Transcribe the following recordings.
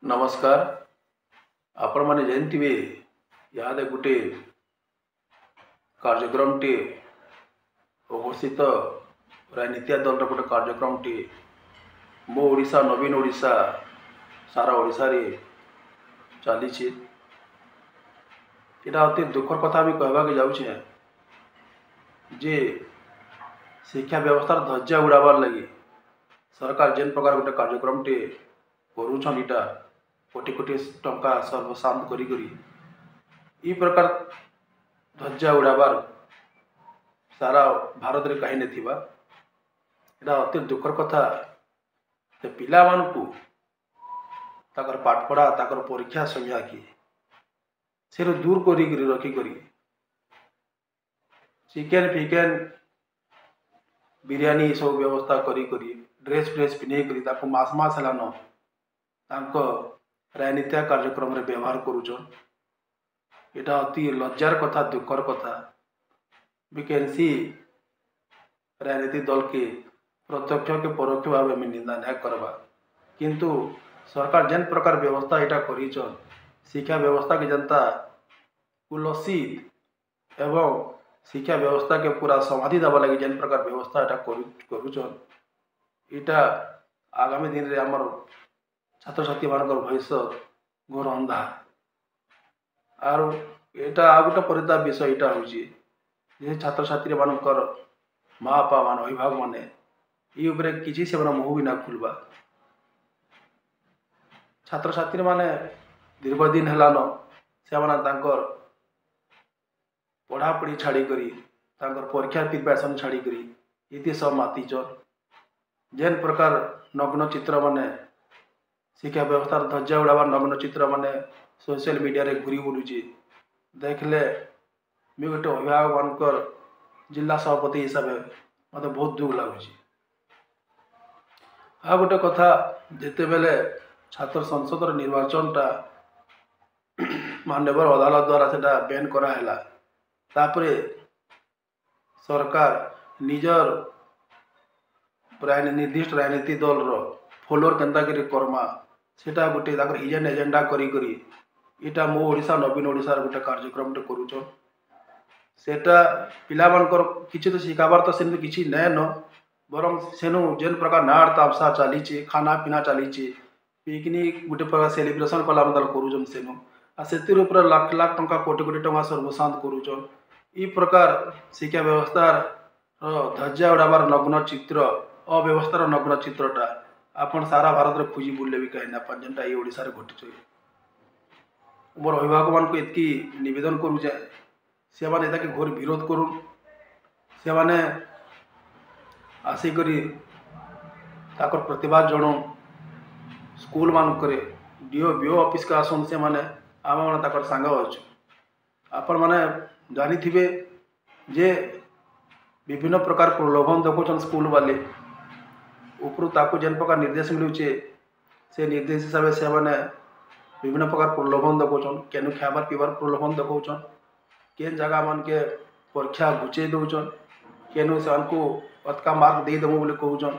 नमस्कार। आपण मैंने जानते यहाँ गोटे कार्यक्रम टे अघोषित राजनीतिक दल गोटे कार्यक्रम टे मो ओडिशा नवीन ओडिशा सारा ओडिशा रे चली यहाँ अति दुखर कथा भी कहवाके जाऊे जे शिक्षा व्यवस्था धज्जा उड़ाबार लगी सरकार जेन प्रकार गोटे कार्यक्रम टे करुछन इटा कोटी कोटी टंका सर्वशांत करी ई प्रकार धज्जा उड़ाबार सारा भारत रे कहीं नहीं यहाँ अति दुखर कथा पिला मानकु ताकर पाठपढ़ा ताकर परीक्षा समय कि से दूर करी रखिक चिकेन फिकेन बिरियानी सब व्यवस्था करी ड्रेस फ्रेस पिन्हई मास मास हेलान राजनीतिक कार्यक्रम रे व्यवहार करुछन। यहाँ अति लज्जार कथा दुखर कथा बिकेन्सी राजनीतिक दल के प्रत्यक्ष के परोक्ष भाव में निंदा नहीं करवा किंतु सरकार जेन प्रकार व्यवस्था यहाँ कर शिक्षा व्यवस्था के जनता कुलसित एवं शिक्षा व्यवस्था के पूरा समाधि देवा लगी जेन प्रकार व्यवस्था यहाँ करुछन इटा आगामी दिन रे आमर छात्र छात्री मान भविष्य घोर अंधार आर यहाँ आ गोटे परिताप विषय यहाँ हूँ छात्र छात्री मानकर माँ बापा मान अभिभावक मैंने ये किसी से मुँह भी ना खुलवा छात्र छात्री माने दीर्घ दिन हेलान से पढ़ापढ़ी छाड़ी परीक्षा प्रिपेरेसन छाड़ी ये सब मातीचन जेन प्रकार नग्न चित्र माने शिक्षा व्यवस्था धज्जा उड़ाबार नग्न चित्र माने सोशल मीडिया रे घूरी बुलूची देखले मैं गोटे अभिभावक मानकर जिला सभापति हिसाब से मत बहुत दुख लगुच। आ गोटे कथा जिते बेले छात्र संसद निर्वाचन टा माननीय अदालत द्वारा से बैन कराला तापरे सरकार निजर निर्दिष्ट राजनीतिक दल फॉलोअर केन्ता करमा सेटा गोटे हिजन एजेंडा करी इटा मो ओडिशा नवीन ओडिशा गोटे कार्यक्रम टे करुछन सेटा पिला मानकर किछि तो शिखाबार तो सेन किछि नै न बरं सेनु जेन प्रकार नाड़ तामसा चली खाना पीना चली पिकनिक गोटे प्रकार सेलिब्रेशन कला करुछन सेनु आ सेतिर ऊपर लाख लाख टंका कोटी कोटी टंका सर्वशांत करुछन ई प्रकार शिक्षा व्यवस्था धज्जा उड़ाबार नग्न चित्र अव्यवस्थार नग्न चित्रटा आपन सारा भारत रे खोजी बुलले भी कहीं ना जेनटा ये ओडिशा रे घटी मोर अभिभावक मान को एतकी निवेदन करू जे से माने एताके घोर विरोध करू से माने आसिकरी ताकर प्रतिवाद जणो स्कूल मान करे डीओ बीओ ऑफिस का आसन से माने आम माने ताकर सांग अछि आपण माने जानी थिबे जे विभिन्न प्रकार प्रलोभन देखुछन स्कूल वाले ऊपर ताकू जेन प्रकार निर्देश मिलूचे से निर्देश हिसाब से मैंने विभिन्न प्रकार प्रलोभन देखौन केनु खाबार पीबार प्रलोभन देखौन केन जगह मन के परीक्षा घुचे दौन केनु से अतका मार्क दे देबो बोले कहउन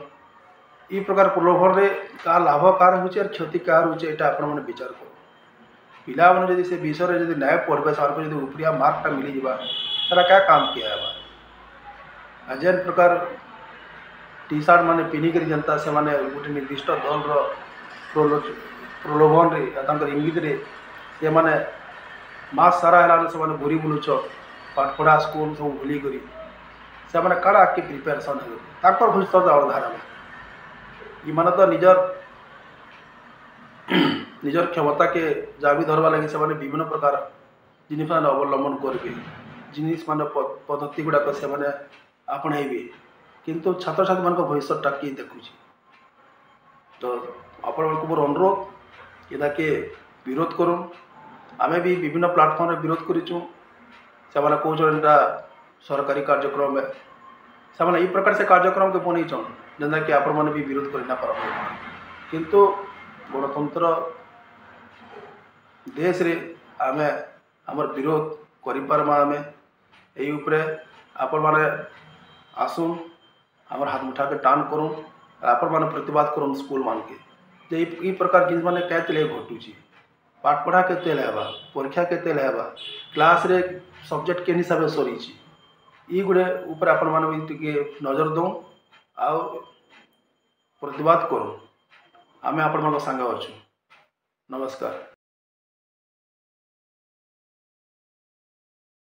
ई प्रकार प्रलोभन रे का लाभ कार होचे और क्षति कार होचे एटा आपण माने विचार करो पिला माने जदि से विषय रे जदि न्याय पढ़बे सार को जदि उपरिया मार्क टा मिली जिबा तारा क्या काम किया है जेन प्रकार टी सार्ट माने पिन्हिक जनता से माने गोटे निर्दिष्ट दल प्रलोभन रे इंगित रे से माने मास सारा हेलान से माने घूरी बुलुछ पाठपढ़ा स्कूल सब भूली करी से माने काड़ा के प्रिपेरेसन है ताकर भविष्य अवधारणा ये माने तो निजर क्षमता के जाबी धरवा लगी से माने विभिन्न प्रकार जिनिस माने अवलंबन करबे जिनिस माने पद्धति गुड़ाक से माने आपणेबे किंतु छात्र छात्री मान भविष्य टाकी देखुची तो आपण मोर अनुरोध यहाँ के विरोध करूँ आमे भी विभिन्न प्लाटफर्म रे विरोध करूँ से कहन सरकारी कार्यक्रम से ये प्रकार से कार्यक्रम के बनईन जेनता कि आपण मैंने भी विरोध करना पार किंतु गणतंत्र देश रे आमे हमर विरोध करिपारमा आमे एई उपरे आपण माने आसुन हमारे हाथ मुठा के टान करूँ आपण मैंने प्रतिवाद करूँ स्कूल मान के जे ई प्रकार जिन मैंने कैसे घटुची पाठ पढ़ा केते हेबा परीक्षा केते हेबा क्लास रे सब्जेक्ट के हिसाब से सरी ई गुड़े ऊपर आपण माने टिके नजर दो आ प्रतिवाद करो आमे आपण मान संग अच्छु नमस्कार।